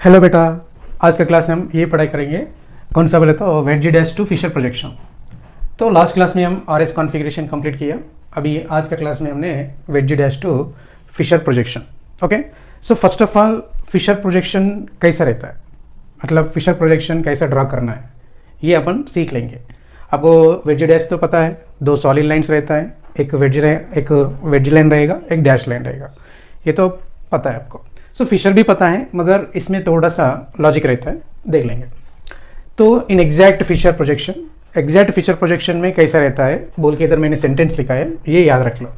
Hello बेटा, आज का क्लास में हम ये पढ़ाई करेंगे। कौन सा बोले तो वेडजी डैश टू फिशर प्रोजेक्शन। तो लास्ट क्लास में हम आर एस कॉन्फ़िगरेशन कंप्लीट किया। अभी आज का क्लास में हमने wedge dash to Fischer projection. Okay, so first of all Fischer projection कैसा रहता है, मतलब फिशर प्रोजेक्शन कैसा ड्रा करना है, ये अपन सीख लेंगे। आपको वेडजी डैश तो पता है, दो सॉलिड लाइन्स रहता है, एक वेडजी लाइन रहेगा, एक डैश लाइन रहेगा, ये तो पता है आपको। सो फिशर भी पता है, मगर इसमें थोड़ा सा लॉजिक रहता है, देख लेंगे। तो इन एग्जैक्ट फिशर प्रोजेक्शन में कैसा रहता है बोल के इधर मैंने सेंटेंस लिखा है, ये याद रख लो।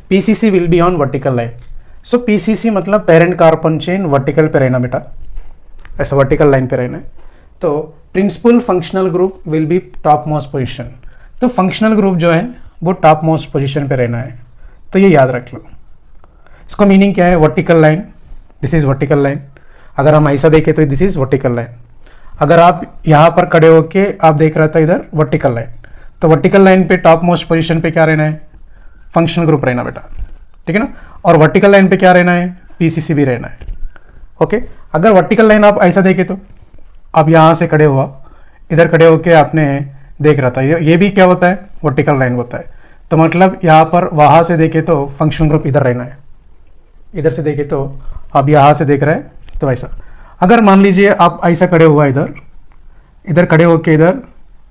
PCC will be on vertical line. So PCC मतलब पेरेंट कार्बन चेन वर्टिकल पे रहना बेटा, ऐसा वर्टिकल लाइन पे रहना है। तो principal functional group will be top most position. तो फंक्शनल ग्रुप जो है वो टॉप मोस्ट पोजिशन पे रहना है, तो ये याद रख लो। इसका मीनिंग क्या है, vertical line, this is vertical line. अगर हम ऐसा देखें तो दिस इज वर्टिकल लाइन। अगर आप यहाँ पर खड़े होके आप देख रहा था इधर वर्टिकल लाइन, तो वर्टिकल लाइन पे टॉप मोस्ट पोजीशन पे क्या रहना है, फंक्शनल ग्रुप रहना बेटा, ठीक है ना। और वर्टिकल लाइन पे क्या रहना है, पीसीसी भी रहना है। ओके, अगर वर्टिकल लाइन आप ऐसा देखें तो आप यहाँ से खड़े हुआ, इधर खड़े होके आपने देख रहा था, ये भी क्या होता है, वर्टिकल लाइन होता है। तो मतलब यहाँ पर वहाँ से देखे तो फंक्शनल ग्रुप इधर रहना है, इधर से देखे तो आप यहाँ से देख रहे हैं तो ऐसा। अगर मान लीजिए आप ऐसा खड़े हुआ इधर खड़े होके इधर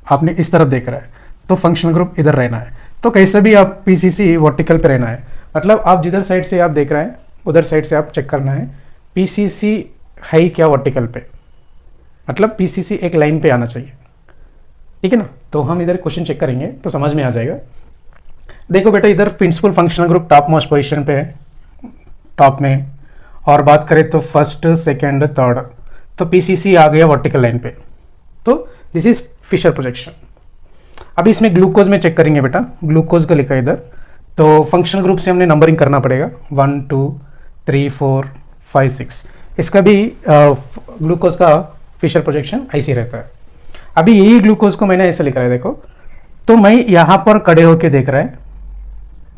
आपने इस तरफ देख रहा है, तो फंक्शनल ग्रुप इधर रहना है। तो कैसे भी आप पीसीसी वर्टिकल पे रहना है, मतलब आप जिधर साइड से आप देख रहे हैं उधर साइड से आप चेक करना है पीसीसी है क्या वर्टिकल पे, मतलब पीसीसी एक लाइन पे आना चाहिए, ठीक है ना। तो हम इधर क्वेश्चन चेक करेंगे तो समझ में आ जाएगा। देखो बेटा, इधर principal functional group top most position पे है, टॉप में। और बात करें तो फर्स्ट सेकेंड थर्ड, तो पीसीसी आ गया वर्टिकल लाइन पे। तो दिस इज फिशर प्रोजेक्शन। अभी इसमें ग्लूकोज में चेक करेंगे बेटा, ग्लूकोज का लिखा है इधर। तो फंक्शनल ग्रुप से हमने नंबरिंग करना पड़ेगा, 1 2 3 4 5 6। इसका भी ग्लूकोज का फिशर प्रोजेक्शन ऐसे रहता है। अभी यही ग्लूकोज को मैंने ऐसे लिखा है, देखो। तो मैं यहाँ पर खड़े होके देख रहा है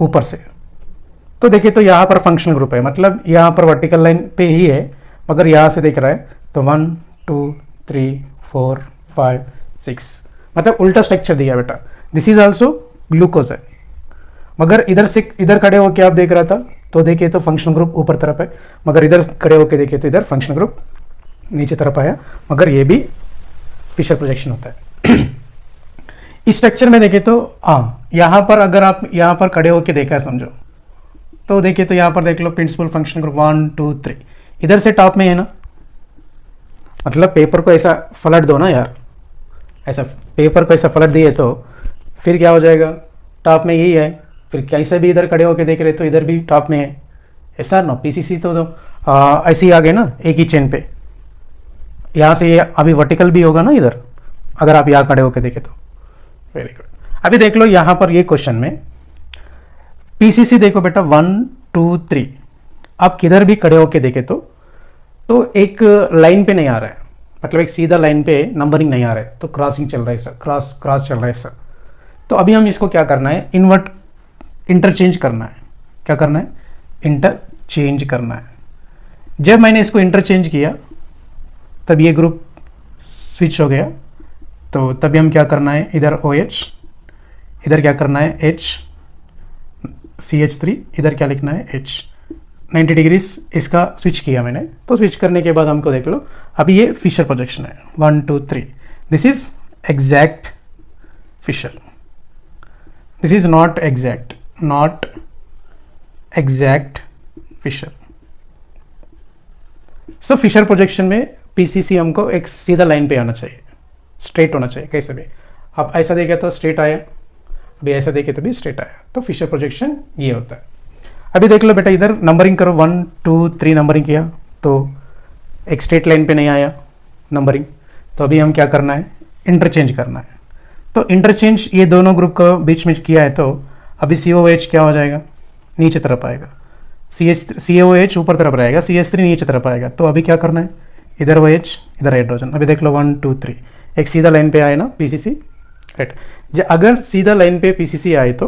ऊपर से, तो देखिए तो यहाँ पर फंक्शनल ग्रुप है, मतलब यहाँ पर वर्टिकल लाइन पे ही है, मगर यहाँ से देख रहा है तो 1 2 3 4 5 6, मतलब उल्टा स्ट्रक्चर दिया बेटा। दिस इज ऑल्सो ग्लूकोज है, मगर इधर खड़े होके आप देख रहा था तो देखिए तो फंक्शनल ग्रुप ऊपर तरफ है, मगर इधर खड़े होके देखिए तो इधर फंक्शनल ग्रुप नीचे तरफ आया, मगर ये भी फिशर प्रोजेक्शन होता है। इस स्ट्रक्चर में देखें तो यहाँ पर अगर आप यहाँ पर खड़े होके देखा है समझो, तो देखिए तो यहाँ पर देख लो प्रिंसिपल फंक्शन ग्रुप 1 2 3, इधर से टॉप में है ना, मतलब पेपर को ऐसा पलट दो ना यार, ऐसा पेपर को ऐसा पलट दिए तो फिर क्या हो जाएगा, टॉप में यही है। फिर कैसे भी इधर खड़े होके देख रहे तो इधर भी टॉप में है, ऐसा ना। पीसीसी तो ऐसे ही आ गए ना एक ही चेन पे, यहाँ से ये अभी वर्टिकल भी होगा ना इधर, अगर आप यहाँ खड़े होके देखे तो। Very good. अभी देख लो यहाँ पर ये क्वेश्चन में पीसीसी देखो बेटा 1 2 3, आप किधर भी खड़े होके देखे तो एक लाइन पे नहीं आ रहा है, मतलब एक सीधा लाइन पे नंबरिंग नहीं आ रहा है, तो क्रॉसिंग चल रहा है सर, क्रॉस चल रहा है सर। तो अभी हम इसको क्या करना है, इंटरचेंज करना है। क्या करना है, इंटरचेंज करना है। जब मैंने इसको इंटरचेंज किया तब ये ग्रुप स्विच हो गया, तो तभी हम क्या करना है, इधर OH, इधर क्या करना है H CH3, इधर क्या लिखना है H। 90 डिग्रीज इसका स्विच किया मैंने, तो स्विच करने के बाद हमको देख लो अभी ये फिशर प्रोजेक्शन है 1 2 3। This is exact Fischer, this is not exact Fischer. So Fischer projection में पीसीसी हमको एक सीधा लाइन पे आना चाहिए, स्ट्रेट होना चाहिए। कैसे भी आप ऐसा देखे तो स्ट्रेट आया, अभी ऐसा देखे तो भी स्ट्रेट आया, तो फिशर प्रोजेक्शन ये होता है। अभी देख लो बेटा, इधर नंबरिंग करो 1 2 3 नंबरिंग किया तो एक स्ट्रेट लाइन पे नहीं आया नंबरिंग, तो अभी हम क्या करना है, इंटरचेंज करना है। तो इंटरचेंज ये दोनों ग्रुप को बीच में किया है, तो अभी COH क्या हो जाएगा, नीचे तरफ आएगा, COH ऊपर तरफ रहेगा, CH3 नीचे तरफ आएगा। तो अभी क्या करना है, इधर OH इधर हाइड्रोजन। अभी देख लो 1 2 3, एक सीधा लाइन पे आए ना पीसीसी, राइट। अगर सीधा लाइन पे पीसीसी आए तो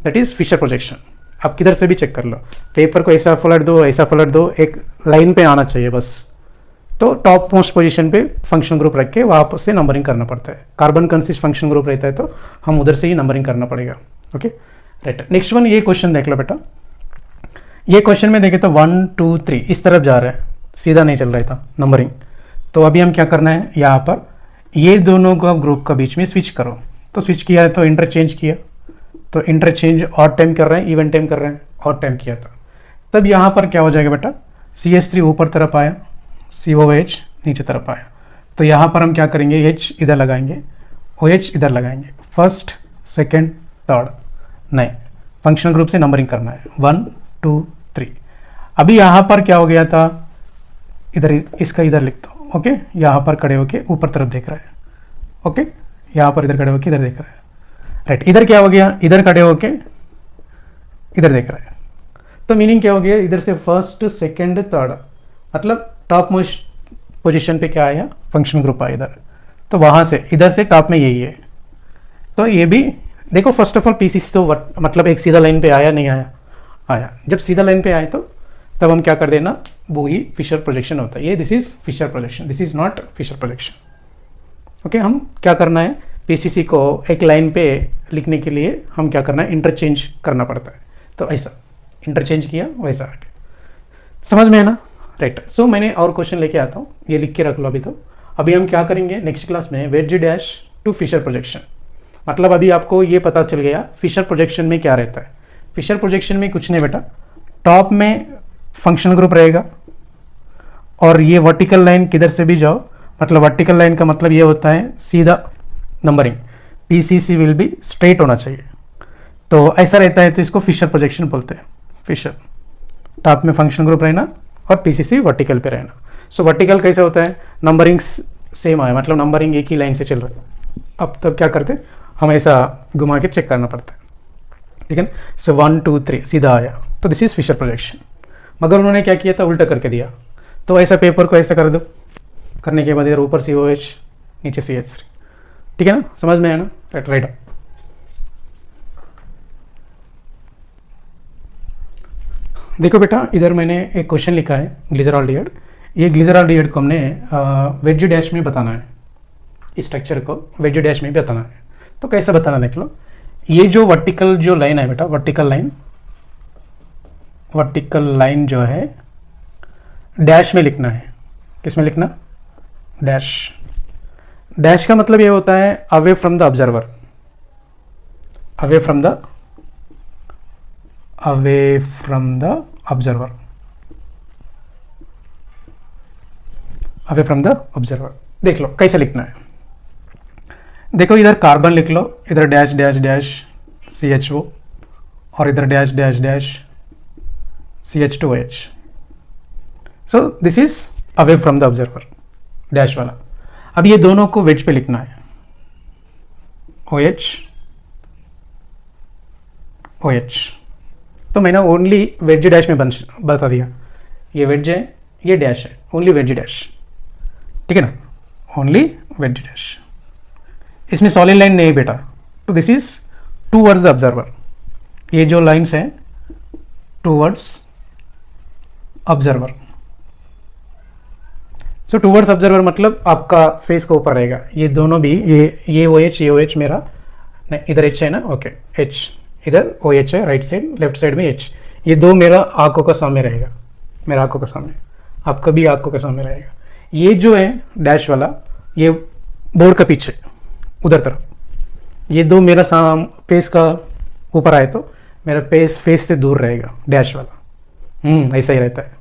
दैट इज फिशर प्रोजेक्शन। आप किधर से भी चेक कर लो, पेपर को ऐसा पलट दो, एक लाइन पे आना चाहिए बस, तो टॉप मोस्ट पोजीशन पे फंक्शनल ग्रुप रख के वहाँ से नंबरिंग करना पड़ता है। कार्बन कंसिस्ट फंक्शनल ग्रुप रहता है तो हम उधर से ही नंबरिंग करना पड़ेगा। ओके राइट, नेक्स्ट वन, ये क्वेश्चन देख लो बेटा। ये क्वेश्चन में देखे तो 1 2 3 इस तरफ जा रहा है, सीधा नहीं चल रहा था नंबरिंग। तो अभी हम क्या करना है, यहाँ पर ये दोनों का ग्रुप का बीच में स्विच करो। तो स्विच किया है तो इंटरचेंज किया, तो इंटरचेंज ऑड टाइम कर रहे हैं इवन टाइम कर रहे हैं, ऑड टाइम किया था। तब यहाँ पर क्या हो जाएगा बेटा, CH3 ऊपर तरफ आया, COH नीचे तरफ आया। तो यहाँ पर हम क्या करेंगे, H इधर लगाएंगे, OH इधर लगाएंगे, फर्स्ट सेकेंड थर्ड, नहीं फंक्शनल ग्रुप से नंबरिंग करना है 1 2 3। अभी यहाँ पर क्या हो गया था, इधर इसका इधर लिखता हूँ। ओके, यहाँ पर खड़े होके ऊपर तरफ देख रहा है। ओके, यहाँ पर इधर खड़े होके इधर देख रहा है। राइट, इधर क्या हो गया, इधर खड़े होके इधर देख रहा है। तो मीनिंग क्या हो गया, इधर से फर्स्ट सेकेंड थर्ड, मतलब टॉप मोस्ट पोजीशन पे क्या आया, फंक्शन ग्रुप आया इधर। तो वहाँ से इधर से टॉप में यही है। तो ये भी देखो, फर्स्ट ऑफ ऑल PCC तो मतलब एक सीधा लाइन पे आया नहीं आया, आया। जब सीधा लाइन पे आए तो तब हम क्या कर देना, वो ही फिशर प्रोजेक्शन होता है। ये this is Fischer projection, this is not Fischer projection. Okay, हम क्या करना है, PCC को एक लाइन पे लिखने के लिए हम क्या करना है, इंटरचेंज करना पड़ता है। तो ऐसा इंटरचेंज किया, वैसा आ गया। समझ में है ना? राइट। सो मैंने और क्वेश्चन लेके आता हूँ, ये लिख के रख लो अभी। तो अभी हम क्या करेंगे नेक्स्ट क्लास में, wedge dash to Fischer projection. मतलब अभी आपको ये पता चल गया फिशर प्रोजेक्शन में क्या रहता है। फिशर प्रोजेक्शन में कुछ नहीं बेटा, टॉप में फंक्शनल ग्रुप रहेगा और ये वर्टिकल लाइन किधर से भी जाओ, मतलब वर्टिकल लाइन का मतलब ये होता है सीधा numbering, PCC will be straight होना चाहिए। तो ऐसा रहता है, तो इसको फिशर प्रोजेक्शन बोलते हैं। फिशर, टॉप में फंक्शनल ग्रुप रहना और PCC वर्टिकल पे रहना। सो वर्टिकल कैसे होता है, नंबरिंग सेम आया, मतलब नंबरिंग एक ही लाइन से चल रहा है। अब तब क्या करते, हम ऐसा घुमा के चेक करना पड़ता है, ठीक है। सो 1 2 3 सीधा आया, तो दिस इज फिशर प्रोजेक्शन। मगर उन्होंने क्या किया था, उल्टा करके दिया। तो ऐसा पेपर को ऐसा कर दो, करने के बाद इधर ऊपर COH नीचे CH3, ठीक है ना, समझ में आया ना? Right right. देखो बेटा, इधर मैंने एक क्वेश्चन लिखा है ग्लिसरॉल्डिहाइड। ये ग्लिसरॉल्डिहाइड को हमने वेज डैश में बताना है, इस स्ट्रक्चर को वेज डैश में भी बताना है। तो कैसे बताना देख लो, ये जो वर्टिकल जो लाइन है बेटा, वर्टिकल लाइन जो है डैश में लिखना है। किस में लिखना, डैश। डैश का मतलब ये होता है away from the observer, away from the observer, away from the observer. देख लो कैसे लिखना है। देखो इधर कार्बन लिख लो, इधर डैश डैश डैश CHO और इधर dash dash dash CH2OH। So this is away from the observer, dash वाला। अब ये दोनों को वेज पे लिखना है, OH OH। तो मैंने ओनली वेज डैश में बता दिया, ये वेज है ये डैश है, ओनली वेज डैश, ठीक है ना, ओनली वेज डैश। इसमें सॉलिड लाइन नहीं बेटा। तो this is towards the observer, ये जो लाइन्स हैं towards observer. So towards observer मतलब आपका फेस का ऊपर रहेगा। ये दोनों भी, ये OH ये OH मेरा नहीं, इधर H है ना, ओके H, इधर OH है राइट साइड, लेफ्ट साइड में H। ये दो मेरा आंखों का सामने रहेगा, मेरा आंखों का सामने, आपका भी आंखों का सामने रहेगा। ये जो है डैश वाला, ये बोर्ड का पीछे उधर तरफ, ये दो मेरा फेस का ऊपर आए तो मेरा फेस से दूर रहेगा डैश वाला। ऐसा ही रहता है।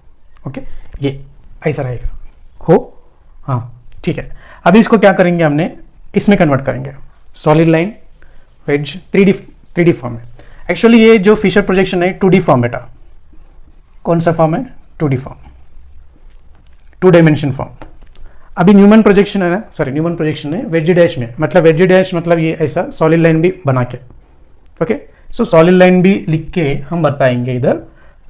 ओके, ये ऐसा रहेगा हो, हाँ ठीक है। अभी इसको क्या करेंगे, हमने इसमें कन्वर्ट करेंगे, solid line wedge 3D form है। एक्चुअली ये जो फिशर प्रोजेक्शन है 2D फॉर्म बेटा। कौन सा फॉर्म है, 2D फॉर्म, 2 डायमेंशन फॉर्म। अभी न्यूमन प्रोजेक्शन है ना, सॉरी न्यूमन प्रोजेक्शन है वेज डैश में, मतलब वेज डैश मतलब ये ऐसा सॉलिड लाइन भी बना के। ओके, सो सॉलिड लाइन भी लिख के हम बताएंगे इधर।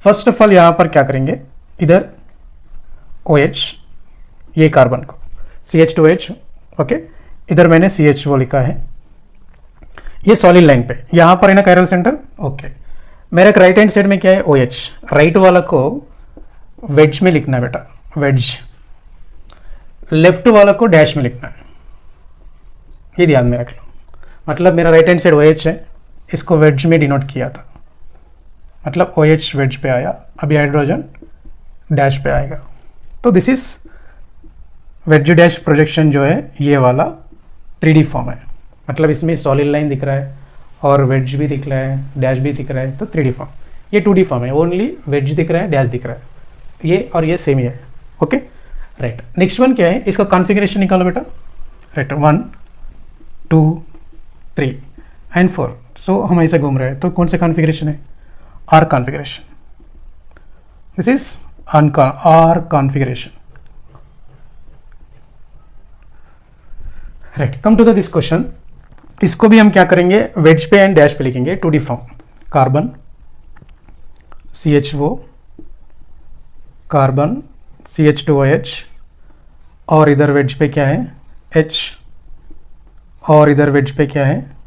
फर्स्ट ऑफ ऑल यहाँ पर क्या करेंगे, इधर OH ये कार्बन को CH2OH, ओके, इधर मैंने CHO लिखा है, ये सॉलिड लाइन पे, यहाँ पर है ना कायरल सेंटर। ओके, मेरे राइट हैंड साइड में क्या है, OH। राइट वाला को वेज में लिखना है बेटा, वेज। लेफ्ट वाला को डैश में लिखना है, ये ध्यान में रख लो। मतलब मेरा राइट हैंड साइड OH है, इसको वेज में डिनोट किया था, मतलब OH वेज पे आया, अभी हाइड्रोजन डैश पे आएगा। तो this is wedge dash projection जो है ये वाला 3D फॉर्म है, मतलब इसमें सॉलिड लाइन दिख रहा है और वेज भी दिख रहा है, डैश भी दिख रहा है, तो 3D फॉर्म। ये 2D फॉर्म है, ओनली वेज दिख रहा है, डैश दिख रहा है, ये और ये सेम ही है। ओके राइट, नेक्स्ट वन क्या है, इसका कॉन्फ़िगरेशन निकालो बेटा। Right 1 2 3 and 4। सो हम ऐसे घूम रहे हैं, तो कौन सा कॉन्फ़िगरेशन है, R configuration. This is R configuration. Right, come to the this question. इसको भी हम क्या करेंगे, वेज पे एंड डैश पे लिखेंगे 2D form. Carbon CHO, carbon CH2OH, और इधर वेज पे क्या है H, और इधर वेज पे क्या है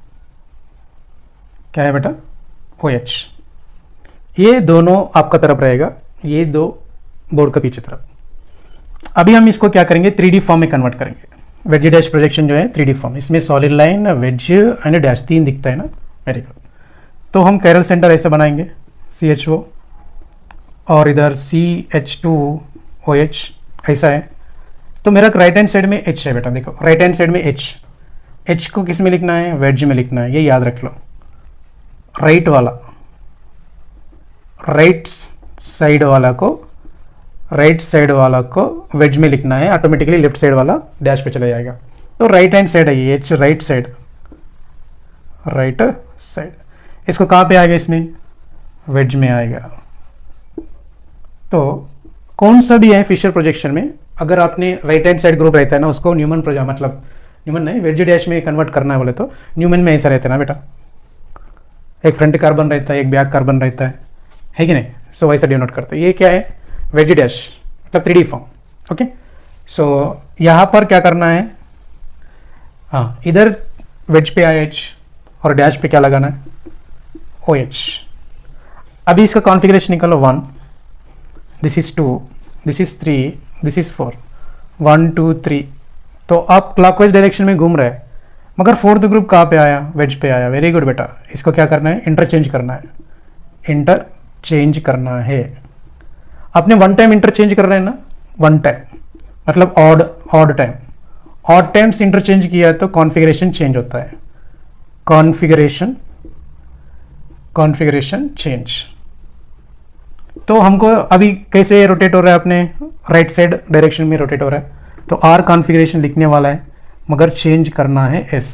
बेटा OH। ये दोनों आपका तरफ रहेगा, ये दो बोर्ड का पीछे तरफ। अभी हम इसको क्या करेंगे, 3D फॉर्म में कन्वर्ट करेंगे। वेज डैश प्रोजेक्शन जो है 3D फॉर्म, इसमें solid line, wedge and dash 3 दिखता है ना, वेरी गुड। तो हम कैरल सेंटर ऐसे बनाएंगे, CHO और इधर CH2OH ऐसा है। तो मेरा राइट हैंड साइड में H है बेटा, देखो राइट हैंड साइड में H को किस में लिखना है, वेज में लिखना है, ये याद रख लो। राइट साइड वाला को वेज में लिखना है, ऑटोमेटिकली लेफ्ट साइड वाला डैश पे चला जाएगा। तो राइट हैंड साइड है ये H, राइट साइड। इसको कहाँ पे आएगा, इसमें वेज में आएगा। तो कौन सा भी है फिशर प्रोजेक्शन में, अगर आपने राइट हैंड साइड ग्रुप रहता है ना, उसको न्यूमन मतलब न्यूमन नहीं, वेज डैश में कन्वर्ट करना है बोले तो न्यूमन में ऐसा रहता है ना बेटा, एक फ्रंट कार्बन रहता है, एक बैक कार्बन रहता है कि नहीं। सो वैसा डिनोट करते हैं। ये क्या है, वेज डैश मतलब 3D फॉर्म। ओके, सो यहाँ पर क्या करना है, हाँ इधर वेज पे आया H और डैश पे क्या लगाना है OH। अभी इसका कॉन्फ़िगरेशन निकालो, 1, this is 2, this is 3, this is 4, 1 2 3। तो आप क्लॉकवाइज डायरेक्शन में घूम रहे हैं, मगर फोर्थ ग्रुप कहाँ पे आया, वेज पे आया। वेरी गुड बेटा, इसको क्या करना है, इंटरचेंज करना है। आपने 1 टाइम इंटरचेंज कर रहे हैं ना, 1 टाइम मतलब ऑड टाइम्स इंटरचेंज किया तो कॉन्फ़िगरेशन चेंज होता है, कॉन्फ़िगरेशन चेंज। तो हमको अभी कैसे रोटेट हो रहा है, अपने राइट साइड डायरेक्शन में रोटेट हो रहा है, तो आर कॉन्फ़िगरेशन लिखने वाला है, मगर चेंज करना है S,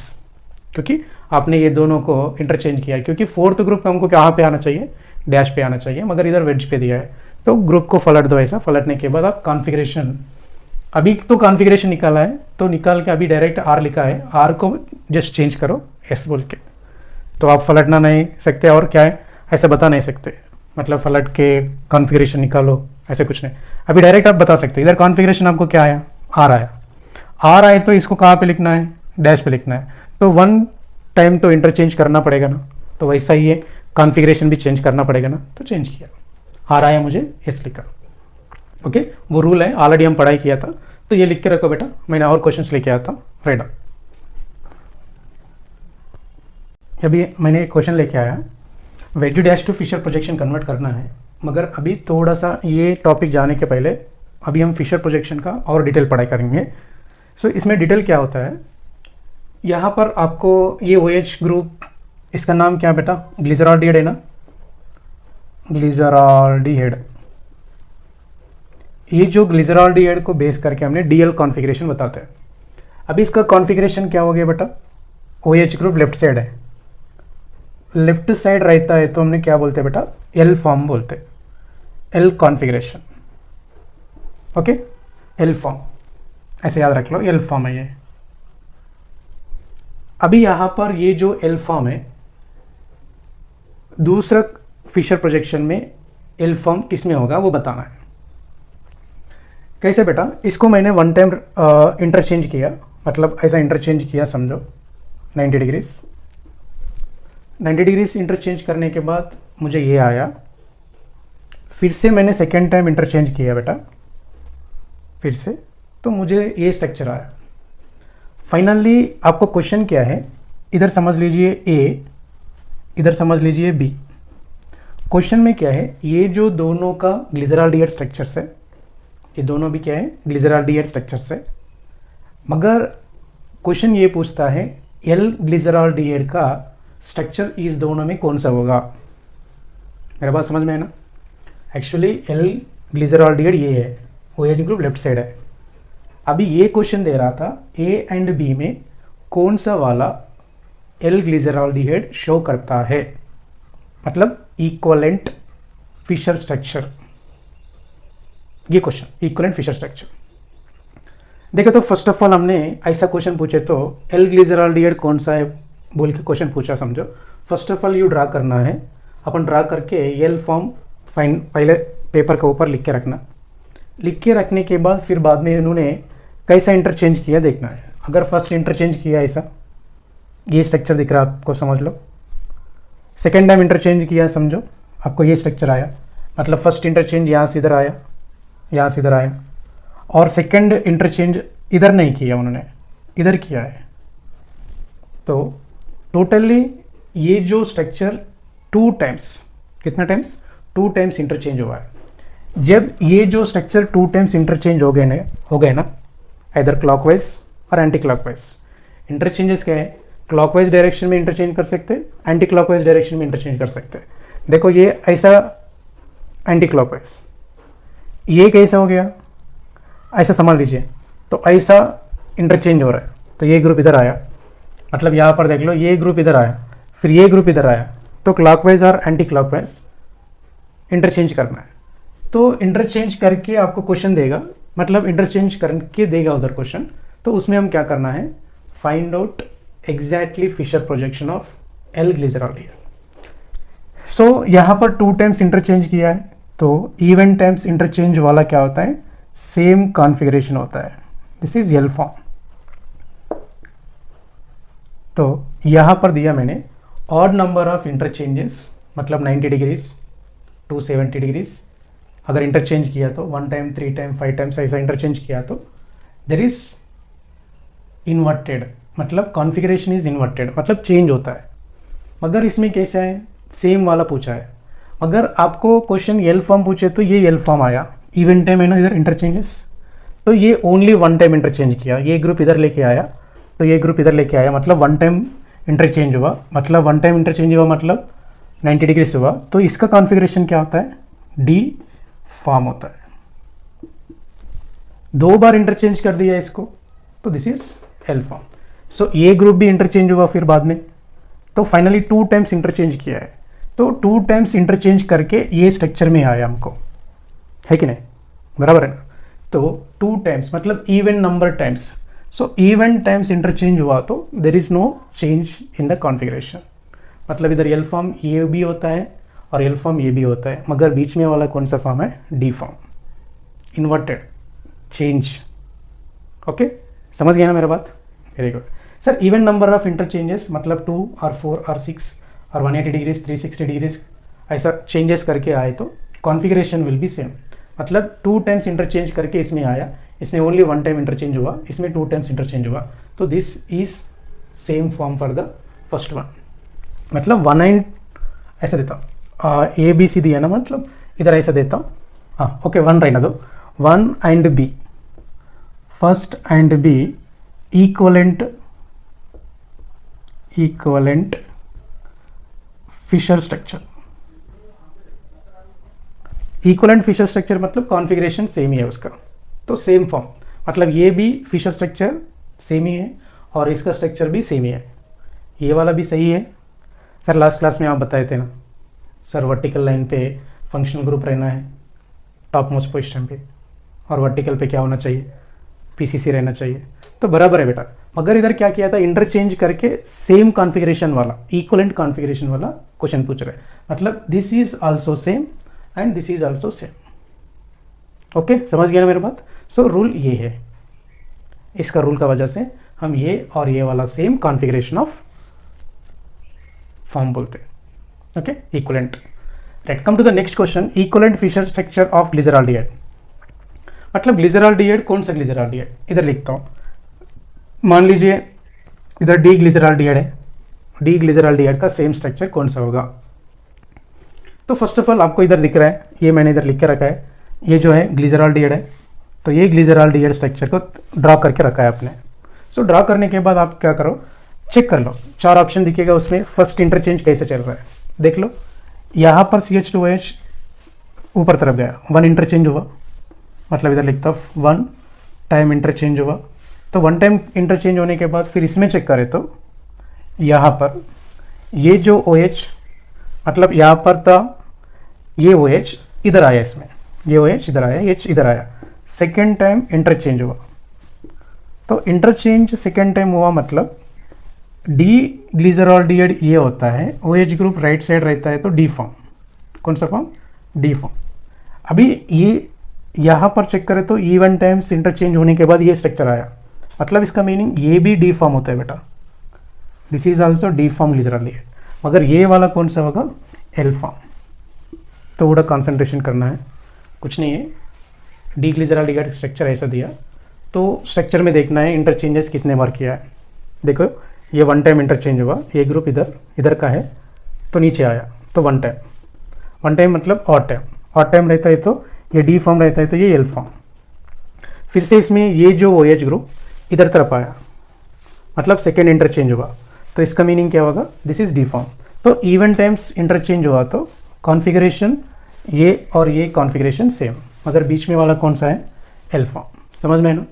क्योंकि आपने ये दोनों को इंटरचेंज किया है। क्योंकि फोर्थ ग्रुप हमको कहाँ पे आना चाहिए, डैश पे आना चाहिए, मगर इधर वेज पे दिया है। तो ग्रुप को पलट दो, ऐसा पलटने के बाद आप कॉन्फ़िगरेशन, अभी तो कॉन्फ़िगरेशन निकाला है, तो निकाल के अभी डायरेक्ट आर लिखा है, आर को जस्ट चेंज करो S बोल के। तो आप पलटना नहीं सकते, और क्या है ऐसा बता नहीं सकते, मतलब पलट के कॉन्फ़िगरेशन निकालो ऐसे कुछ नहीं। अभी डायरेक्ट आप बता सकते, इधर कॉन्फ़िगरेशन आपको क्या आया, आर आए तो इसको कहाँ पे लिखना है, डैश पे लिखना है। तो 1 टाइम तो इंटरचेंज करना पड़ेगा ना, तो वैसा ही है, कॉन्फ़िगरेशन भी चेंज करना पड़ेगा ना, तो चेंज किया, आर आया मुझे S लिखा। ओके, वो रूल है, ऑलरेडी हम पढ़ाई किया था, तो ये लिख के रखो बेटा, मैंने और क्वेश्चंस लेके आया था। राइट, अभी मैंने एक क्वेश्चन लेके आया, wedge dash to Fischer projection convert करना है, मगर अभी थोड़ा सा ये टॉपिक जाने के पहले अभी हम फिशर प्रोजेक्शन का और डिटेल पढ़ाई करेंगे। सो इसमें डिटेल क्या होता है, यहाँ पर आपको ये OH ग्रुप, इसका नाम क्या बेटा, ग्लिसरॉल्डिहाइड है ना, ग्लिसरॉल्डिहाइड। ये जो ग्लिसरॉल्डिहाइड को बेस करके हमने DL कॉन्फ़िगरेशन बताते हैं। अभी इसका कॉन्फ़िगरेशन क्या हो गया बेटा, OH ग्रुप लेफ्ट साइड है, लेफ्ट साइड रहता है तो हमने क्या बोलते हैं बेटा, L फॉर्म बोलते हैं, L configuration. Okay, L form ऐसे याद रख लो, L फॉर्म है ये। अभी यहाँ पर ये जो L फॉर्म है, दूसरा फिशर प्रोजेक्शन में L फॉर्म किस में होगा वो बताना है। कैसे बेटा, इसको मैंने 1 टाइम इंटरचेंज किया, मतलब ऐसा इंटरचेंज किया समझो 90 डिग्रीज इंटरचेंज करने के बाद मुझे ये आया, फिर से मैंने सेकेंड टाइम इंटरचेंज किया बेटा, फिर से तो मुझे ये स्ट्रक्चर आया। फाइनली आपको क्वेश्चन क्या है, इधर समझ लीजिए ए, इधर समझ लीजिए बी। क्वेश्चन में क्या है, ये जो दोनों का ग्लिसराल्डिहाइड स्ट्रक्चर्स है, ये दोनों भी क्या है, ग्लिसराल्डिहाइड स्ट्रक्चर्स है। मगर क्वेश्चन ये पूछता है एल ग्लिसराल्डिहाइड का स्ट्रक्चर इस दोनों में कौन सा होगा। मेरा बात समझ में है ना। एक्चुअली एल ग्लिसराल्डिहाइड ये है, OH ग्रुप लेफ्ट साइड है। अभी ये क्वेश्चन दे रहा था ए एंड बी में कौन सा वाला एल ग्लिसराल्डिहाइड शो करता है, मतलब इक्वलेंट फिशर स्ट्रक्चर। ये क्वेश्चन इक्वलेंट फिशर स्ट्रक्चर। देखो तो फर्स्ट ऑफ ऑल हमने ऐसा क्वेश्चन पूछे तो एल ग्लिसराल्डिहाइड कौन सा है बोल के क्वेश्चन पूछा, समझो। First of all you draw करना है, अपन ड्रा करके एल फॉर्म फाइन पहले पेपर के ऊपर लिख के रखना। लिख के रखने के बाद फिर बाद में इन्होंने कैसा इंटरचेंज किया देखना है। अगर फर्स्ट इंटरचेंज किया ऐसा, ये स्ट्रक्चर दिख रहा है आपको, समझ लो। सेकेंड टाइम इंटरचेंज किया, समझो आपको ये स्ट्रक्चर आया, मतलब फर्स्ट इंटरचेंज यहाँ से इधर आया, यहाँ से इधर आया। और सेकेंड इंटरचेंज इधर नहीं किया उन्होंने, इधर किया है। तो टोटली ये जो स्ट्रक्चर 2 टाइम्स, कितना टाइम्स, 2 टाइम्स इंटरचेंज हुआ है। जब ये जो स्ट्रक्चर 2 टाइम्स इंटरचेंज हो गए ना इधर क्लॉकवाइज और एंटी क्लॉकवाइज। इंटरचेंजेस क्या है, क्लॉकवाइज डायरेक्शन में इंटरचेंज कर सकते हैं, एंटी क्लॉकवाइज डायरेक्शन में इंटरचेंज कर सकते हैं। देखो ये ऐसा एंटी क्लॉकवाइज, ये कैसा हो गया, ऐसा समझ लीजिए। तो ऐसा इंटरचेंज हो रहा है, तो ये ग्रुप इधर आया, मतलब यहाँ पर देख लो ये ग्रुप इधर आया, फिर ये ग्रुप इधर आया। तो क्लॉकवाइज और एंटी क्लॉकवाइज इंटरचेंज करना है। तो इंटरचेंज करके आपको क्वेश्चन देगा, मतलब इंटरचेंज करके देगा उधर क्वेश्चन। तो उसमें हम क्या करना है, find out exactly Fischer projection of L glyceraldehyde. सो यहाँ पर 2 टाइम्स इंटरचेंज किया है, तो इवन टाइम्स इंटरचेंज वाला क्या होता है, सेम कॉन्फ़िगरेशन होता है। This is L form. तो यहाँ पर दिया मैंने ऑड नंबर ऑफ इंटरचेंजेस, मतलब 90 डिग्रीज टू 70 डिग्रीज। अगर इंटरचेंज किया तो 1 टाइम, 3 टाइम, 5 टाइम्स ऐसा इंटरचेंज किया तो देयर इज इन्वर्टेड, मतलब कॉन्फ़िगरेशन इज इन्वर्टेड, मतलब चेंज होता है। मगर इसमें कैसा है, सेम वाला पूछा है। अगर आपको क्वेश्चन एल फॉर्म पूछे तो ये एल फॉर्म आया, इवन टाइम है ना इधर इंटरचेंजेस, तो ये ओनली 1 टाइम इंटरचेंज किया, ये ग्रुप इधर लेके आया, तो ये ग्रुप इधर लेके आया, मतलब 1 टाइम इंटरचेंज हुआ, मतलब 1 टाइम इंटरचेंज हुआ मतलब 90 डिग्री से हुआ। तो इसका कॉन्फ़िगरेशन क्या होता है, डी फॉर्म होता है। 2 बार इंटरचेंज कर दिया इसको, तो दिस इज एल फॉर्म। सो ये ग्रुप भी इंटरचेंज हुआ फिर बाद में, तो फाइनली 2 टाइम्स इंटरचेंज किया है। तो 2 टाइम्स इंटरचेंज करके ये स्ट्रक्चर में आया हमको, है कि नहीं, बराबर है ना। तो 2 टाइम्स मतलब even number times. So even times interchange हुआ तो there is no change in the configuration, मतलब इधर एल फॉर्म ये भी होता है और एल फॉर्म ये भी होता है, मगर बीच में वाला कौन सा फॉर्म है, D form, inverted change. Okay, समझ गया ना मेरा बात, very good sir. Even number of interchanges मतलब 2 और 4 और 6 और 180 डिग्रीज 360 डिग्रीज ऐसा चेंजेस करके आए तो कॉन्फ़िगरेशन विल बी सेम, मतलब 2 टाइम्स इंटरचेंज करके इसमें आया, इसमें ओनली 1 टाइम इंटरचेंज हुआ, इसमें 2 टाइम्स इंटरचेंज हुआ। तो this is same form for the first one, मतलब 1 एंड ऐसा देता हूँ, ए बी सी दिया ना, मतलब इधर ऐसा देता हूँ, हाँ ओके 1 रहना दो, 1 and B, first and B equivalent Fischer structure. Equivalent Fischer structure मतलब कॉन्फ़िगरेशन सेम ही है उसका, तो सेम फॉर्म, मतलब ये भी फिशर स्ट्रक्चर सेम ही है और इसका स्ट्रक्चर भी सेम ही है, ये वाला भी सही है। सर लास्ट क्लास में आप बताए थे ना सर, वर्टिकल लाइन पे फंक्शनल ग्रुप रहना है टॉप मोस्ट पोजिशन पे, और वर्टिकल पे क्या होना चाहिए, पीसीसी रहना चाहिए, तो बराबर है बेटा। मगर इधर क्या किया था, इंटरचेंज करके सेम कॉन्फ़िगरेशन वाला, इक्वलेंट कॉन्फ़िगरेशन वाला क्वेश्चन पूछ रहे हैं, मतलब this is also same and this is also same. Okay, समझ गया ना मेरी बात। सो रूल ये है, इसका रूल का वजह से हम ये और ये वाला सेम कॉन्फ़िगरेशन ऑफ फॉर्म बोलते हैं। Okay, equivalent. Right, come to the next question, equivalent Fischer structure of glyceraldehyde. मतलब ग्लिसरॉल्डिहाइड कौन सा ग्लिसरॉल्डिहाइड, इधर लिखता हूँ। मान लीजिए इधर डी ग्लिसरॉल्डिहाइड है, डी ग्लिसरॉल्डिहाइड का सेम स्ट्रक्चर कौन सा होगा। तो फर्स्ट ऑफ ऑल आपको इधर दिख रहा है, ये मैंने इधर लिख के रखा है, ये जो है ग्लिसरॉल्डिहाइड है, तो ये ग्लिसरॉल्डिहाइड स्ट्रक्चर को ड्रा करके रखा है आपने। सो ड्रा करने के बाद आप क्या करो, चेक कर लो, 4 ऑप्शन दिखेगा उसमें, फर्स्ट इंटरचेंज कैसे चल रहा है देख लो। यहाँ पर CH2OH ऊपर तरफ गया, 1 इंटरचेंज हुआ, मतलब इधर लिखता हूँ 1 टाइम इंटरचेंज हुआ। तो 1 टाइम इंटरचेंज होने के बाद फिर इसमें चेक करें तो यहाँ पर ये जो OH, मतलब यहाँ पर था ये OH इधर आया, इसमें ये OH इधर आया, H इधर आया, सेकेंड टाइम इंटरचेंज हुआ। तो इंटरचेंज सेकेंड टाइम हुआ मतलब डी ग्लिसरॉल्डिहाइड ये होता है, OH ग्रुप राइट साइड रहता है तो डी फॉर्म, कौन सा फॉर्म, डी फॉर्म। अभी ये यहाँ पर चेक करें तो E1 टाइम्स इंटरचेंज होने के बाद ये स्ट्रक्चर आया, मतलब इसका मीनिंग ये भी डी फॉर्म होता है बेटा, this is also D form glyceraldehyde. मगर ये वाला कौन सा होगा, एल फॉर्म। तो थोड़ा कॉन्सेंट्रेशन करना है, कुछ नहीं है, डी ग्लिसरॉल्डिहाइड स्ट्रक्चर ऐसा दिया तो स्ट्रक्चर में देखना है इंटरचेंजेस कितने बार किया है। देखो ये 1 टाइम इंटरचेंज हुआ, ये ग्रुप इधर का है तो नीचे आया, तो 1 टाइम, 1 टाइम मतलब ऑड टाइम रहता है तो ये डी फॉर्म रहता है तो ये एल फॉर्म। फिर से इसमें ये जो OH ग्रुप इधर तरफ आया, मतलब सेकेंड इंटरचेंज हुआ, तो इसका मीनिंग क्या होगा, दिस इज डी फॉर्म। तो इवन टाइम्स इंटरचेंज हुआ तो कॉन्फ़िगरेशन ये और ये कॉन्फ़िगरेशन सेम, मगर बीच में वाला कौन सा है, एल फॉर्म। समझ में ना,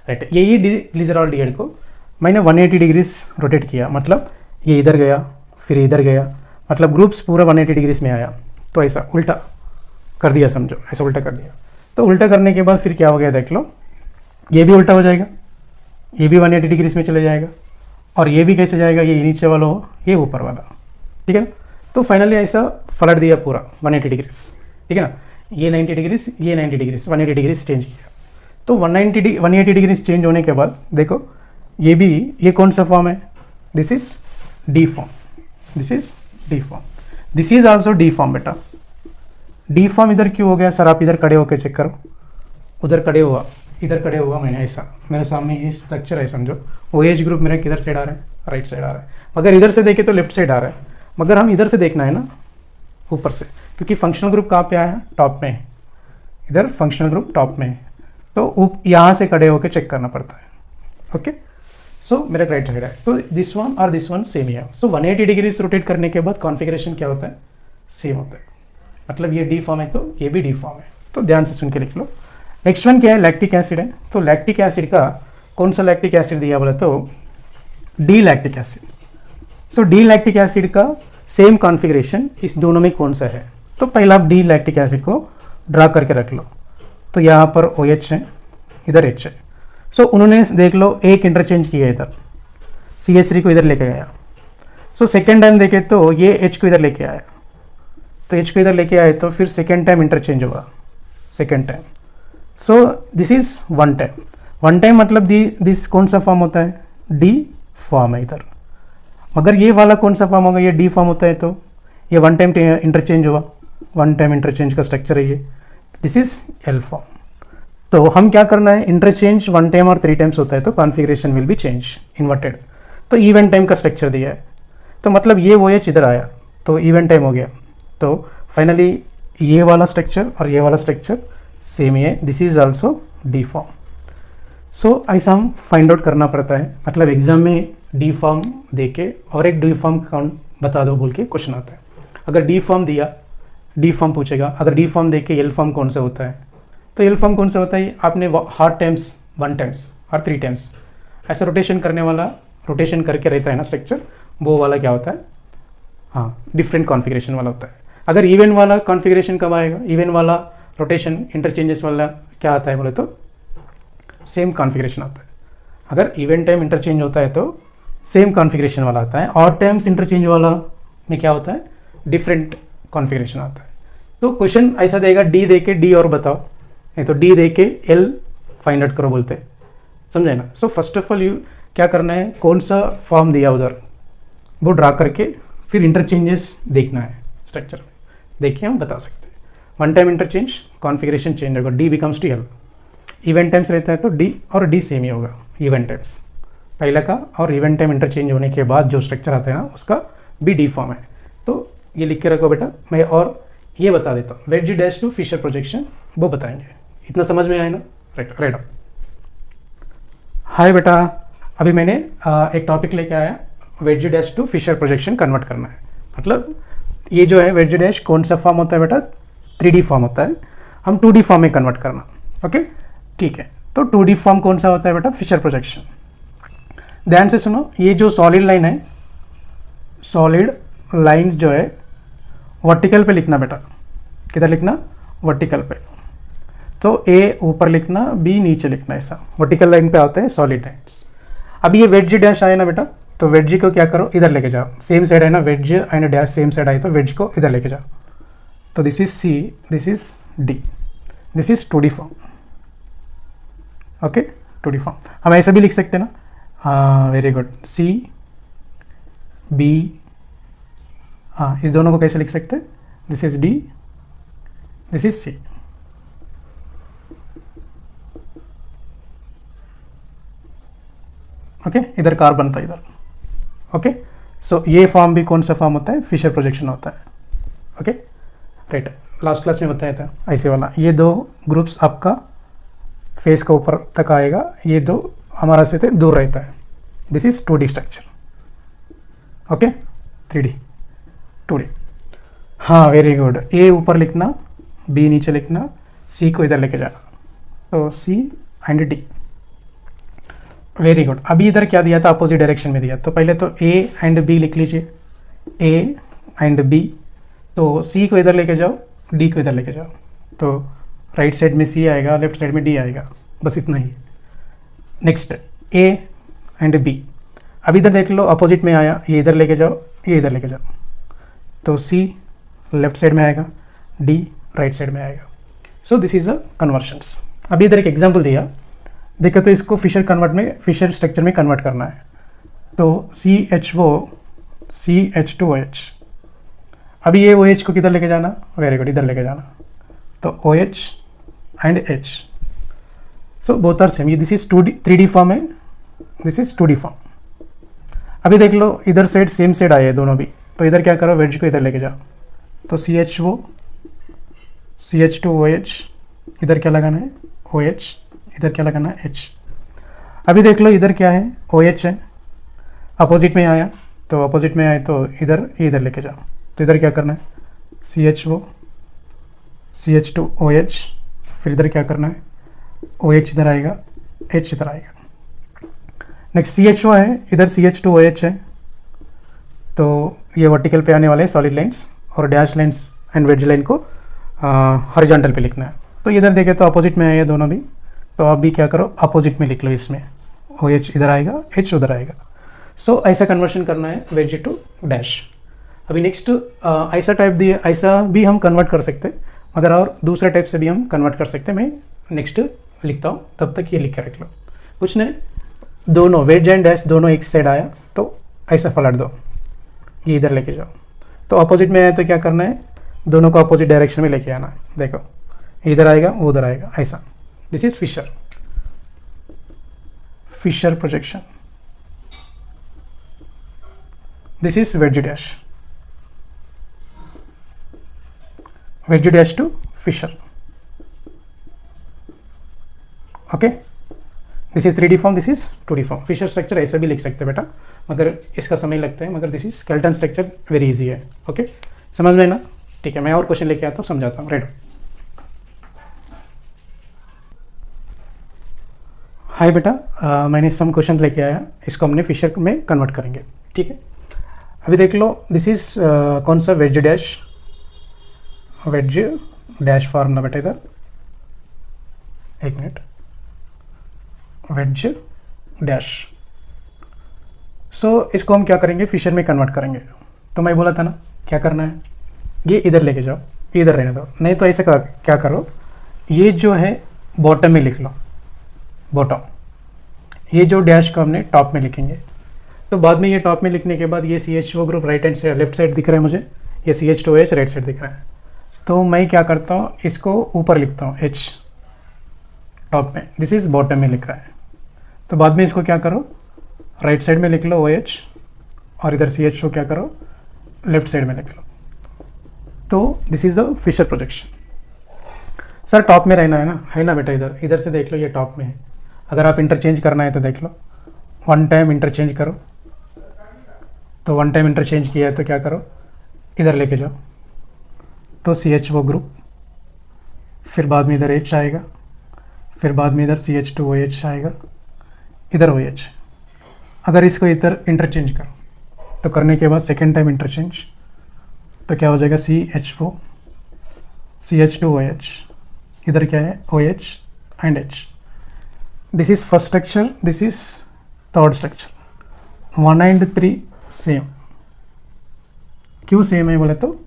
राइट। यही ग्लिसरॉल्डिहाइड को मैंने 180 डिग्रीज रोटेट किया, मतलब ये इधर गया फिर इधर गया, मतलब ग्रुप्स पूरा 180 डिग्रीज में आया, तो ऐसा उल्टा कर दिया, समझो ऐसा उल्टा कर दिया। तो उल्टा करने के बाद फिर क्या हो गया देख लो, ये भी उल्टा हो जाएगा, ये भी 180 डिग्रीज में चले जाएगा, और ये भी कैसे जाएगा, ये नीचे वाला हो ये ऊपर वाला, ठीक है ना। तो फाइनली ऐसा पलट दिया पूरा 180 डिग्रीज, ठीक है ना, ये 90 डिग्रीज ये 90 डिग्रीज 180 डिग्रीज चेंज किया। तो 180 डिग्रीज चेंज होने के बाद देखो ये भी, ये कौन सा फॉर्म है, this is D form, this is D form, this is also D form बेटा। डी फॉर्म इधर क्यों हो गया सर, आप इधर खड़े होकर चेक करो, उधर खड़े हुआ इधर खड़े हुआ मैंने, ऐसा मेरे सामने ये स्ट्रक्चर है समझो, OH ग्रुप मेरा किधर साइड आ रहा है, राइट साइड आ रहा है, मगर इधर से देखे तो लेफ्ट साइड आ रहा है, मगर हम इधर से देखना है ना, ऊपर से, क्योंकि फंक्शनल ग्रुप कहाँ पे आया है, टॉप में, इधर फंक्शनल ग्रुप टॉप में है, तो यहाँ से खड़े होकर चेक करना पड़ता है। ओके, सो मेरा राइट साइड है, तो दिस वन और दिस वन सेम ही है। सो 180 डिग्रीज रोटेट करने के बाद कॉन्फ़िगरेशन क्या होता है, सेम होता है, मतलब ये डी फॉर्म है तो ये भी डी फॉर्म है, तो ध्यान से सुन के लिख लो। नेक्स्ट वन क्या है, लैक्टिक एसिड है, तो लैक्टिक एसिड का कौन सा लैक्टिक एसिड दिया बोला तो डी लैक्टिक एसिड। सो डी लैक्टिक एसिड का सेम कॉन्फ़िगरेशन इस दोनों में कौन सा है, तो पहला आप डी लैक्टिक एसिड को ड्रा करके रख लो, तो यहाँ पर OH है, इधर H है। सो उन्होंने देख लो एक इंटरचेंज किया इधर, CH3 को इधर लेके आया, सो सेकेंड टाइम देखे तो ये H को इधर लेके आया, तो H को इधर लेके आए तो फिर सेकेंड टाइम इंटरचेंज हुआ, second time. So this is 1 time, 1 time मतलब दिस कौन सा फॉर्म होता है, डी फॉर्म है इधर, मगर ये वाला कौन सा फॉर्म होगा, ये डी फॉर्म होता है, तो ये 1 टाइम इंटरचेंज हुआ, 1 टाइम इंटरचेंज का स्ट्रक्चर है ये, दिस इज एल फॉर्म। तो हम क्या करना है, इंटरचेंज 1 टाइम और 3 टाइम्स होता है तो configuration will be change inverted, तो इवन टाइम का स्ट्रक्चर दिया है, तो मतलब ये OH इधर आया तो इवन टाइम हो गया, तो फाइनली ये वाला स्ट्रक्चर और ये वाला स्ट्रक्चर सेम ही है, this is also D form. So ऐसा हम फाइंड आउट करना पड़ता है, मतलब एग्जाम में डी फॉर्म दे के और एक डी फॉर्म काउंट बता दो बोल के क्वेश्चन आता है। अगर डी फॉर्म दिया, डी फॉर्म पूछेगा, अगर डी फॉर्म दे के एल फॉर्म कौन सा होता है, तो एल फॉर्म कौन सा होता है, आपने हार्ड टाइम्स 1 टाइम्स और 3 टाइम्स ऐसा रोटेशन करने वाला, रोटेशन करके रहता है ना स्ट्रक्चर, वो वाला क्या होता है, हाँ डिफरेंट कॉन्फ़िगरेशन वाला होता है। अगर इवन वाला कॉन्फ़िगरेशन कब आएगा, इवन वाला रोटेशन इंटरचेंजेस वाला क्या आता है बोले तो सेम कॉन्फ़िगरेशन आता है। अगर इवन टाइम इंटरचेंज होता है तो सेम कॉन्फ़िगरेशन वाला आता है, और टाइम्स इंटरचेंज वाला में क्या होता है, डिफरेंट कॉन्फ़िगरेशन आता है। तो क्वेश्चन ऐसा देगा, डी दे के डी और बताओ, नहीं तो डी दे के एल फाइंड आउट करो बोलते हैं, समझे ना। सो फर्स्ट ऑफ ऑल यू क्या करना है, कौन सा फॉर्म दिया उधर वो ड्रा करके फिर इंटरचेंजेस देखना है स्ट्रक्चर में, देखिए हम बता सकते हैं। 1 टाइम इंटरचेंज कॉन्फ़िगरेशन चेंज होगा, D becomes to L, even times रहता है तो डी और डी सेम ही होगा, इवेंट टाइम्स पहला का और इवेंट टाइम इंटरचेंज होने के बाद जो स्ट्रक्चर आता है ना उसका भी डी फॉर्म है। तो ये लिख के रखो बेटा। मैं और ये बता देता हूँ, wedge dash to Fischer projection वो बताएंगे। इतना समझ में आया ना? Right right. हाय बेटा, अभी मैंने एक टॉपिक लेके आया, wedge dash to Fischer projection convert करना है। मतलब ये जो है वेज डैश कौन सा फॉर्म होता है बेटा? 3D फॉर्म होता है, हम 2D फॉर्म में कन्वर्ट करना। ओके ठीक है, तो 2D फॉर्म कौन सा होता है बेटा? Fischer projection. ध्यान से सुनो, ये जो सॉलिड लाइन है, सॉलिड लाइंस जो है वर्टिकल पे लिखना बेटा। किधर लिखना? वर्टिकल पे। तो ए ऊपर लिखना, बी नीचे लिखना, ऐसा वर्टिकल लाइन पे आते हैं सॉलिड लाइन्स। अब ये वेज डैश आए ना बेटा, तो वेज को क्या करो, इधर लेके जाओ। सेम साइड है ना, wedge and dash same side आए तो वेज को इधर लेके जाओ। तो this is C, this is D, this is 2D form. Okay 2D form हम ऐसे भी लिख सकते हैं ना। हाँ वेरी गुड, सी बी, हाँ इस दोनों को कैसे लिख सकते हैं? This is D, this is C. Okay इधर कार्बन था इधर। ओके सो ये फॉर्म भी कौन सा फॉर्म होता है? फिशर प्रोजेक्शन होता है। ओके राइट, लास्ट क्लास में बताया था ऐसे वाला। ये दो ग्रुप्स आपका फेस का ऊपर तक आएगा, ये दो हमारा से दूर रहता है। This is 2D structure. Okay 3D 2D। हाँ वेरी गुड, ए ऊपर लिखना, बी नीचे लिखना, सी को इधर लेके जाना। तो सी एंड डी। Very good. अभी इधर क्या दिया था? अपोजिट डायरेक्शन में दिया। तो पहले तो ए एंड बी लिख लीजिए, ए एंड बी। तो सी को इधर लेके जाओ, डी को इधर लेके जाओ। तो राइट साइड में सी आएगा, लेफ्ट साइड में डी आएगा, बस इतना ही। Next A and B. अब इधर देख लो, अपोजिट में आया, ये इधर लेके जाओ, ये इधर लेके जाओ। तो सी लेफ्ट साइड में आएगा, डी राइट साइड में आएगा। सो दिस इज अ कन्वर्शंस। अभी इधर एक एग्जाम्पल दिया, देखो तो इसको फिशर कन्वर्ट में, फिशर स्ट्रक्चर में कन्वर्ट करना है। तो CHO CH2OH। अभी ये OH को किधर लेके जाना? वेरी गुड, इधर लेके जाना। तो OH and H, so both are same. ये दिस इज 3D फॉर्म है, दिस इज 2D फॉर्म। अभी देख लो इधर साइड सेम साइड आए दोनों भी, तो इधर क्या करो, वेज को इधर लेके जाओ। तो CHO CH2OH, इधर क्या लगाना है? OH, इधर क्या लगाना है? H। अभी देख लो इधर क्या है? OH है, अपोजिट में आया, तो अपोजिट में आए तो इधर लेके जाओ। तो इधर क्या करना है? CHO CH2OH, फिर इधर क्या करना है? OH इधर आएगा, H इधर आएगा। नेक्स्ट CHO है, इधर CH2OH है, तो ये वर्टिकल पे आने वाले सॉलिड लाइंस और dash lines and wedge line को हॉरिजॉन्टल पे लिखना है। तो इधर देखें तो अपोजिट में आया दोनों भी, तो आप भी क्या करो, अपोजिट में लिख लो। इसमें OH इधर आएगा, H उधर आएगा। सो ऐसा कन्वर्शन करना है वेज टू डैश। अभी नेक्स्ट ऐसा टाइप दिए, ऐसा भी हम कन्वर्ट कर सकते हैं, मगर और दूसरे टाइप से भी हम कन्वर्ट कर सकते हैं। मैं नेक्स्ट लिखता हूँ, तब तक ये लिख कर रख लो। कुछ नहीं, दोनों वेज एंड डैश दोनों एक साइड आया तो ऐसा पलट दो, ये इधर लेके जाओ। तो अपोजिट में आया तो क्या करना है? दोनों को अपोजिट डायरेक्शन में लेके आना है। देखो इधर आएगा, वो उधर आएगा, ऐसा। This is Fischer projection. This is wedge dash to Fischer. Okay this is 3D form, this is 2D form. Fischer structure ऐसा भी लिख सकते हैं बेटा, मगर इसका समय लगता है, मगर this is skeleton structure, very easy है। ओके समझ में ना? ठीक है, मैं और क्वेश्चन लेके आता हूँ, समझाता हूँ। राइट। हाय बेटा, मैंने सम क्वेश्चन लेके आया, इसको हमने फिशर में कन्वर्ट करेंगे। ठीक है, अभी देख लो, दिस इज कौन सा? वेज डैश फॉर्म ना बेटा, इधर एक मिनट, वेज डैश। सो इसको हम क्या करेंगे? फिशर में कन्वर्ट करेंगे। तो मैं बोला था ना क्या करना है, ये इधर लेके जाओ, इधर रहने दो। नहीं तो ऐसे क्या करो, ये जो है बॉटम में लिख लो, बॉटम। ये जो डैश को हमने टॉप में लिखेंगे। तो बाद में ये टॉप में लिखने के बाद ये CHO ग्रुप राइट हैंड से लेफ्ट साइड दिख रहा है मुझे, ये CH2OH राइट साइड दिख रहा है। तो मैं क्या करता हूँ, इसको ऊपर लिखता हूँ H, टॉप में, दिस इज बॉटम में लिख रहा है। तो बाद में इसको क्या करो, राइट साइड में लिख लो OH, और इधर CH को क्या करो, लेफ्ट साइड में लिख लो। तो this is the Fischer projection. Sir top में रहना है ना बेटा, इधर इधर से देख लो, ये टॉप में है। अगर आप इंटरचेंज करना है तो देख लो, वन टाइम इंटरचेंज करो। तो वन टाइम इंटरचेंज किया है तो क्या करो, इधर लेके जाओ, तो CH ग्रुप, फिर बाद में इधर H आएगा, फिर बाद में इधर CH2OH आएगा, इधर OH। अगर इसको इधर इंटरचेंज करो तो करने के बाद सेकेंड टाइम इंटरचेंज, तो क्या हो जाएगा, CH4 CH2OH, इधर क्या है OH and H। This is first structure, this is third structure. 1 and 3 same. क्यों सेम है बोले तो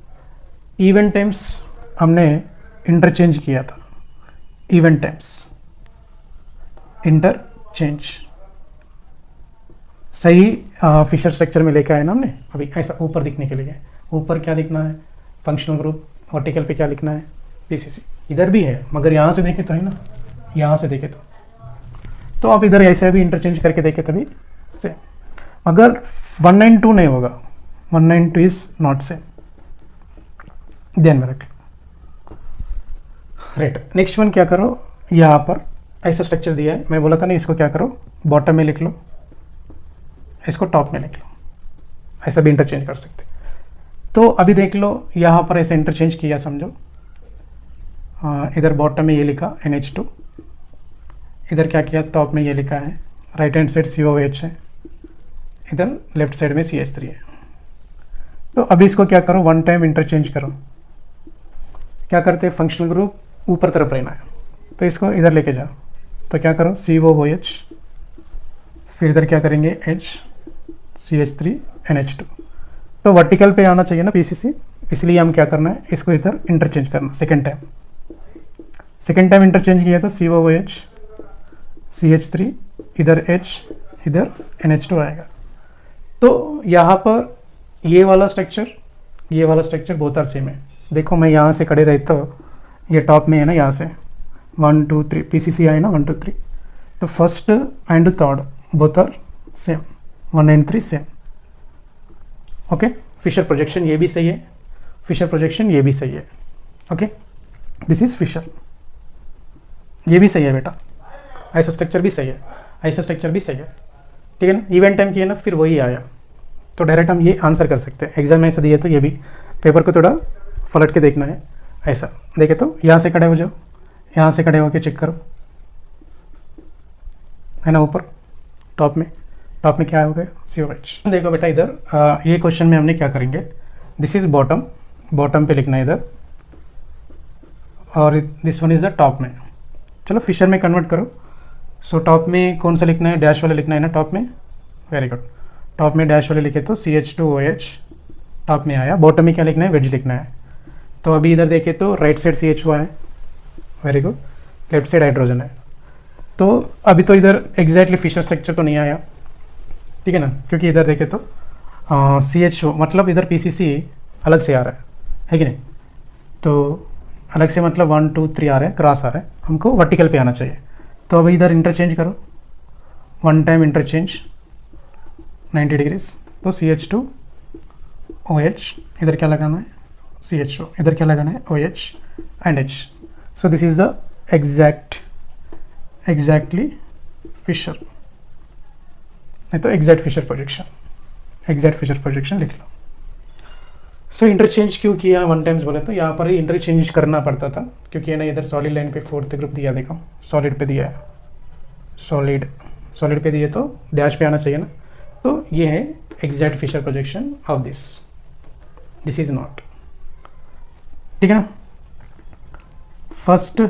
इवन टाइम्स हमने इंटरचेंज किया था, इवन टाइम्स इंटरचेंज सही फिशर स्ट्रक्चर में लेकर आए ना हमने। अभी ऐसा ऊपर दिखने के लिए, ऊपर क्या लिखना है, फंक्शनल ग्रुप, वर्टिकल पे क्या लिखना है, PCC। इधर भी है मगर यहाँ से देखे तो है ना, यहाँ से देखे तो आप इधर ऐसे भी इंटरचेंज करके देखे तभी सेम। अगर 1 and 2 नहीं होगा, 1 and 2 इज नॉट सेम, ध्यान में रखें। राइट, नेक्स्ट वन क्या करो, यहाँ पर ऐसा स्ट्रक्चर दिया है, मैं बोला था ना इसको क्या करो, बॉटम में लिख लो, इसको टॉप में लिख लो, ऐसा भी इंटरचेंज कर सकते। तो अभी देख लो यहाँ पर ऐसे इंटरचेंज किया समझो, इधर बॉटम में ये लिखा NH2, इधर क्या किया टॉप में ये लिखा है, राइट हैंड साइड COH है, इधर लेफ्ट साइड में CH3 है। तो अभी इसको क्या करो, वन टाइम इंटरचेंज करो। क्या करते हैं, फंक्शनल ग्रुप ऊपर तरफ रहना है, तो इसको इधर लेके जाओ, तो क्या करो COOH, फिर इधर क्या करेंगे H CH3 NH2। तो वर्टिकल पे आना चाहिए ना PCC, इसलिए हम क्या करना है, इसको इधर इंटरचेंज करना सेकेंड टाइम इंटरचेंज किया तो COOH CH3, इधर H, इधर NH2 आएगा। तो यहाँ पर ये वाला स्ट्रक्चर बहुत आर सेम है। देखो मैं यहाँ से खड़े रहता हूँ, ये टॉप में है ना, यहाँ से 1 2 3 PCC आए ना, 1 2 3, तो first and third both are same, 1 and 3 same. Okay, Fischer projection ये भी सही है, फिशर प्रोजेक्शन ये भी सही है। ओके, दिस इज फिशर, ये भी सही है बेटा, ऐसा स्ट्रक्चर भी सही है, ऐसा स्ट्रक्चर भी सही है, ठीक है ना। इवेंट टाइम किया ना, फिर वही आया, तो डायरेक्ट हम ये आंसर कर सकते हैं। एग्जाम में ऐसा दिए तो ये भी पेपर को थोड़ा पलट के देखना है। ऐसा देखे तो यहाँ से खड़े हो जाओ, यहाँ से खड़े होकर चेक करो, है ना, ऊपर टॉप में क्या हो गया, COH। देखो बेटा इधर ये क्वेश्चन में हमने क्या करेंगे, दिस इज बॉटम पे लिखना है इधर, और this one is the top में। चलो फिशर में कन्वर्ट करो। सो टॉप में कौन सा लिखना है, डैश वाले लिखना है ना टॉप में, वेरी गुड। टॉप में डैश वाले लिखे तो CH2OH टॉप में आया, बॉटम में क्या लिखना है, वेज लिखना है। तो अभी इधर देखे तो राइट साइड CH है, very good, left side hydrogen है। तो अभी तो इधर एग्जैक्टली फिशर स्ट्रक्चर तो नहीं आया, ठीक है ना, क्योंकि इधर देखे तो CH मतलब इधर PCC अलग से आ रहा है कि नहीं, तो अलग से मतलब 1 2 3 आ रहा है, क्रॉस आ रहा है, हमको वर्टिकल पे आना चाहिए। तो अभी इधर इंटरचेंज करो, वन टाइम इंटरचेंज 90 डिग्रीज, तो CH2OH, इधर क्या लगाना है CH2, इधर क्या लगाना है OH and H। So this is the exactly Fischer, नहीं तो एग्जैक्ट फिशर प्रोजेक्शन लिख लो। सो इंटरचेंज क्यों किया वन टाइम्स बोले तो यहाँ पर ही इंटरचेंज करना पड़ता था, क्योंकि है ना इधर सॉलिड लाइन पे फोर्थ ग्रुप दिया, देखो सॉलिड पे दिया है, सॉलिड पे दिए तो डैश पे आना चाहिए ना। तो ये है exact Fischer projection of this is not, ठीक है ना। First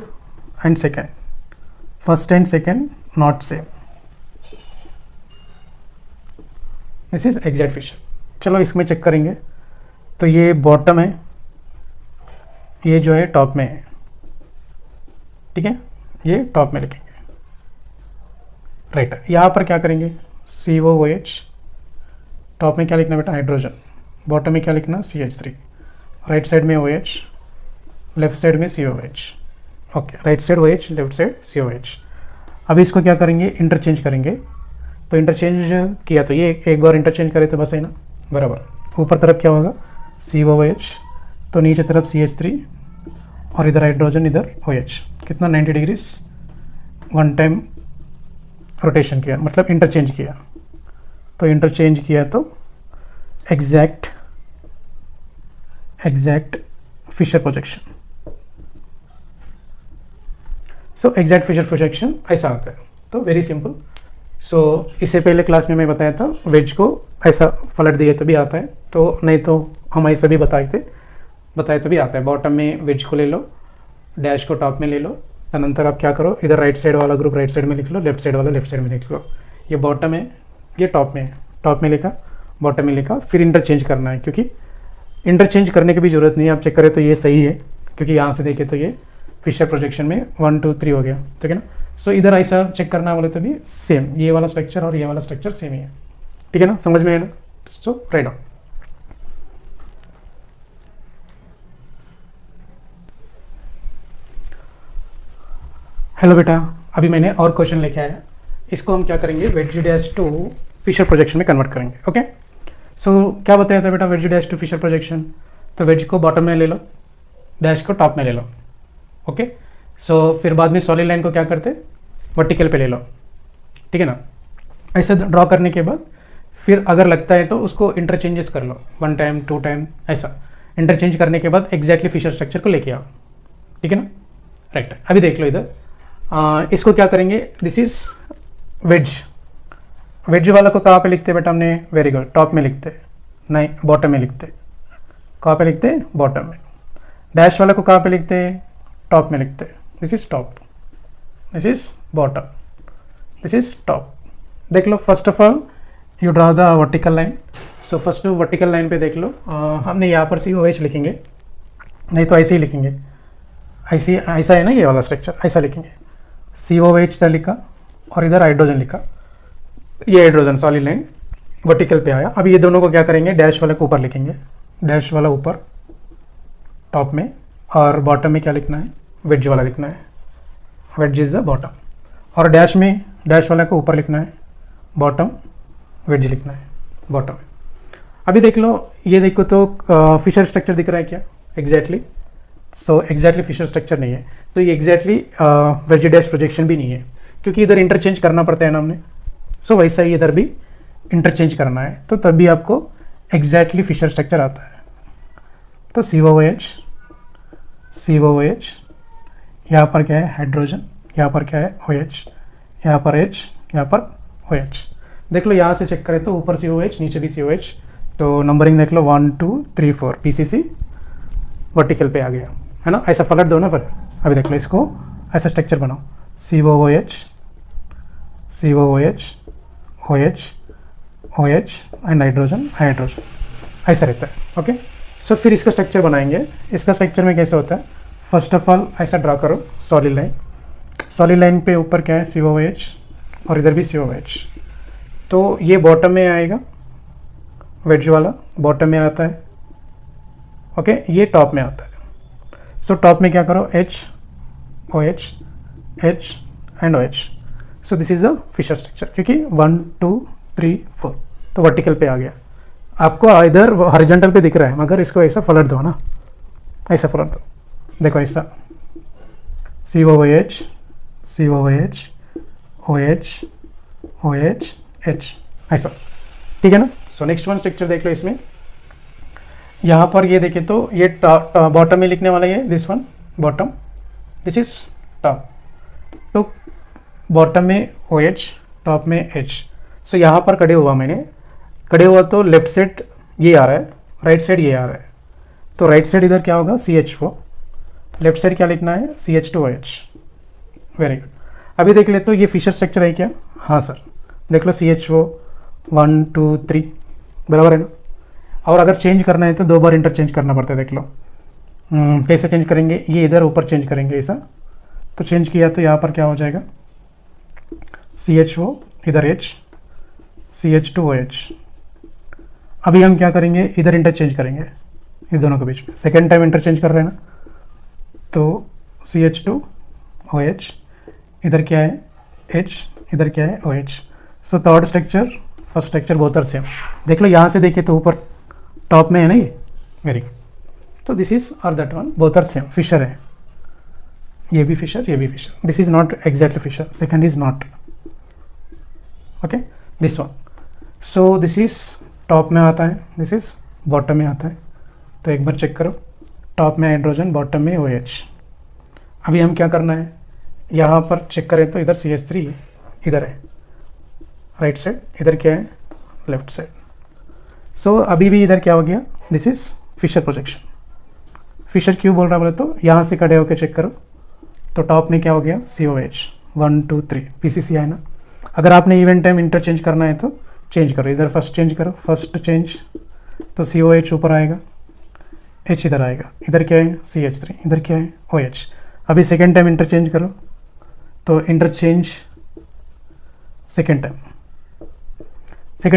and second not same, this is exact Fischer. चलो इसमें चेक करेंगे, तो ये बॉटम है, ये जो है टॉप में है, ठीक है, ये टॉप में लिखेंगे, राइट। यहाँ पर क्या करेंगे, COOH, टॉप में क्या लिखना बेटा, हाइड्रोजन, बॉटम में क्या लिखना, CH3, राइट साइड में OH, लेफ्ट साइड में COH, okay, right side O H, left side C O H. अभी इसको क्या करेंगे, इंटरचेंज करेंगे। तो इंटरचेंज किया तो ये एक बार इंटरचेंज करे तो बस है ना, बराबर। ऊपर तरफ क्या होगा, सी ओ एच, तो नीचे तरफ सी एच 3 और इधर हाइड्रोजन, इधर ओ एच। कितना 90 डिग्रीज वन टाइम रोटेशन किया, मतलब इंटरचेंज किया। तो इंटरचेंज किया तो exact Fischer projection. So exact Fischer projection ऐसा आता है। तो वेरी सिंपल। सो इससे पहले क्लास में मैं बताया था वेज को ऐसा पलट दिए तो भी आता है, तो नहीं तो हम ऐसा भी बताए तो भी आता है। बॉटम में वेज को ले लो, डैश को टॉप में ले लो, तदनंतर आप क्या करो, इधर राइट साइड वाला ग्रुप राइट साइड में लिख लो, लेफ्ट साइड वाला लेफ्ट साइड में लिख लो। ये बॉटम है, ये टॉप में है, टॉप में लिखा, बॉटम में लिखा, फिर इंटरचेंज करना है। क्योंकि इंटरचेंज करने की भी जरूरत नहीं है, आप चेक करें तो ये सही है, क्योंकि यहाँ से देखें तो ये फिशर प्रोजेक्शन में 1 2 3 हो गया, ठीक है ना। सो इधर ऐसा चेक करना बोले तो भी सेम, ये वाला स्ट्रक्चर और ये वाला स्ट्रक्चर सेम ही है, ठीक है ना, समझ में है ना। सो राइट डाउन। हेलो बेटा, अभी मैंने और क्वेश्चन लेके आया, इसको हम क्या करेंगे, wedge dash to Fischer projection में कन्वर्ट करेंगे। ओके, सो क्या बताया था बेटा, wedge dash to Fischer projection. तो वेज को बॉटम में ले लो, डैश को टॉप में ले लो। ओके, सो फिर बाद में सॉलिड लाइन को क्या करते, वर्टिकल पे ले लो, ठीक है ना। ऐसे ड्रॉ करने के बाद फिर अगर लगता है तो उसको इंटरचेंजेस कर लो, 1 टाइम 2 टाइम ऐसा। इंटरचेंज करने के बाद एग्जैक्टली फिशर स्ट्रक्चर को लेके आओ, ठीक है ना। राइट, अभी देख लो इधर, इसको क्या करेंगे, दिस इज वेज वाला को कहाँ पे लिखते बेटा हमने, वेरी गुड, टॉप में लिखते, नहीं बॉटम में लिखते। कहाँ पे लिखते, बॉटम में। डैश वाला को कहाँ पे लिखते, टॉप में लिखते। This is top, this is bottom, this is top. देख लो, first of all you draw the vertical line. So first vertical line पे देख लो, हमने यहाँ पर सी ओ एच लिखेंगे, नहीं तो ऐसे ही लिखेंगे, ऐसा है ना ये वाला स्ट्रक्चर, ऐसा लिखेंगे। सी ओ एच लिखा और इधर हाइड्रोजन लिखा, ये हाइड्रोजन सॉलिड लाइन वर्टिकल पे आया। अब ये दोनों को क्या करेंगे, डैश वाले को ऊपर लिखेंगे, डैश वाला ऊपर टॉप में, और बॉटम में क्या लिखना है, वेज वाला लिखना है, वेज इज द बॉटम। और डैश में डैश वाला को ऊपर लिखना है, बॉटम वेज लिखना है, बॉटम। अभी देख लो, ये देखो तो फिशर स्ट्रक्चर दिख रहा है क्या, exactly. So exactly Fischer structure नहीं है, तो ये एग्जैक्टली वेज डैश प्रोजेक्शन भी नहीं है, क्योंकि इधर इंटरचेंज करना पड़ता है ना हमने। सो वैसा ही इधर भी इंटरचेंज करना है, तो तभी आपको एग्जैक्टली फिशर स्ट्रक्चर आता है। तो सी ओ एच, यहाँ पर क्या है, हाइड्रोजन, यहाँ पर क्या है, ओ एच, यहाँ पर एच, यहाँ पर ओ एच। देख लो, यहाँ से चेक करें तो ऊपर सी ओ एच, नीचे भी सी ओ एच, तो नंबरिंग देख लो 1 2 3 4, पीसीसी वर्टिकल पे आ गया, है ना। ऐसा पलट दो ना फिर। अभी देख लो, इसको ऐसा स्ट्रक्चर बनाओ, C O H, C O H, O H, O H and hydrogen, hydrogen, ऐसा रहता है। ओके, सो फिर इसका स्ट्रक्चर बनाएंगे। इसका स्ट्रक्चर में कैसे होता है, फर्स्ट ऑफ ऑल ऐसा ड्रा करो सॉलिड लाइन। सॉलिड लाइन पे ऊपर क्या है, सी ओ एच, और इधर भी सी ओ एच। तो ये बॉटम में आएगा, वेज वाला बॉटम में आता है। ओके, ये टॉप में आता है। सो टॉप में क्या करो, H O H and O H. So this is a Fischer structure, क्योंकि 1 2 3 4 तो वर्टिकल पे आ गया। आपको इधर हॉरिजॉन्टल पे दिख रहा है, मगर इसको ऐसा पलट दो ना, ऐसा पलट दो। देखो ऐसा, C O H, C O H, O H, O H, H, ऐसा, ठीक है ना। सो नेक्स्ट वन स्ट्रक्चर देख लो, इसमें यहाँ पर ये देखें तो ये बॉटम में लिखने वाला है, this one bottom, this is top. तो बॉटम में ओ एच, टॉप में एच। सो यहाँ पर खड़े हुआ मैंने, खड़े हुआ तो लेफ्ट साइड ये आ रहा है, राइट साइड ये आ रहा है। तो राइट साइड इधर क्या होगा, C H O, left side क्या लिखना है, C H two O H. Very good. अभी देख ले तो ये फिशर स्ट्रक्चर है क्या, हाँ सर। देख लो, सी एच ओ 1 2 3, बराबर है ना। और अगर चेंज करना है तो 2 बार इंटरचेंज करना पड़ता है। देख लो कैसे चेंज करेंगे, ये इधर ऊपर चेंज करेंगे ऐसा। तो चेंज किया तो यहाँ पर क्या हो जाएगा, सी एच ओ, इधर H, C H two O H. अभी हम क्या करेंगे, इधर इंटरचेंज करेंगे इस दोनों के बीच में। सेकेंड टाइम इंटरचेंज कर रहे हैं ना, तो सी एच टू OH, इधर क्या है H, इधर क्या है OH। So third structure first structure both are same. देख लो यहाँ से देखिए तो ऊपर टॉप में है ना ये, वेरी गुड। तो दिस इज और that one both are same, Fischer है, ये भी फिशर, ये भी Fischer. This is not exactly Fischer, second is not, okay this one. So this is top में आता है, दिस इज बॉटम में आता है। तो एक बार चेक करो, टॉप में हाइड्रोजन, बॉटम में OH। अभी हम क्या करना है, यहाँ पर चेक करें तो इधर CH3 इधर है राइट साइड, इधर क्या है लेफ्ट साइड। सो अभी भी इधर क्या हो गया, this is Fischer projection. Fischer क्यों बोल रहा बोले तो यहाँ से खड़े होकर चेक करो तो टॉप में क्या हो गया COH 1 2 3 PCC है ना। अगर आपने इवेंट टाइम इंटरचेंज करना है तो चेंज करो, इधर फर्स्ट चेंज करो, फर्स्ट चेंज तो COH ऊपर आएगा, H इधर आएगा, इधर क्या है CH3, इधर क्या है OH। अभी सेकेंड टाइम इंटरचेंज करो तो इंटरचेंज सेकेंड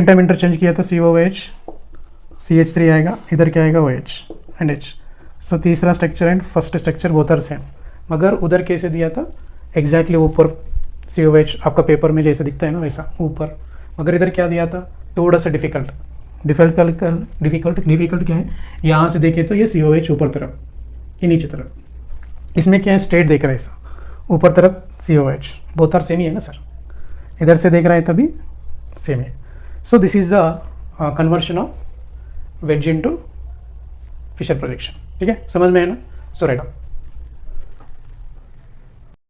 टाइम इंटरचेंज किया तो COH CH3 आएगा, इधर क्या आएगा OH एंड H। सो तीसरा structure and first structure both are same, मगर उधर कैसे दिया था एग्जैक्टली ऊपर COH आपका पेपर में जैसे दिखता है ना वैसा ऊपर, मगर इधर क्या दिया था थोड़ा सा डिफिकल्ट क्या है, यहाँ से देखे तो ये COH ऊपर तरफ, ये नीचे तरफ, इसमें क्या है स्ट्रेट देख रहा है ऐसा, ऊपर तरफ COH, बोथ आर सेम ही है ना सर, इधर से देख रहा है तभी सेम है। So this is the conversion of wedge into Fischer projection, ठीक है समझ में है ना। सो राइट ऑफ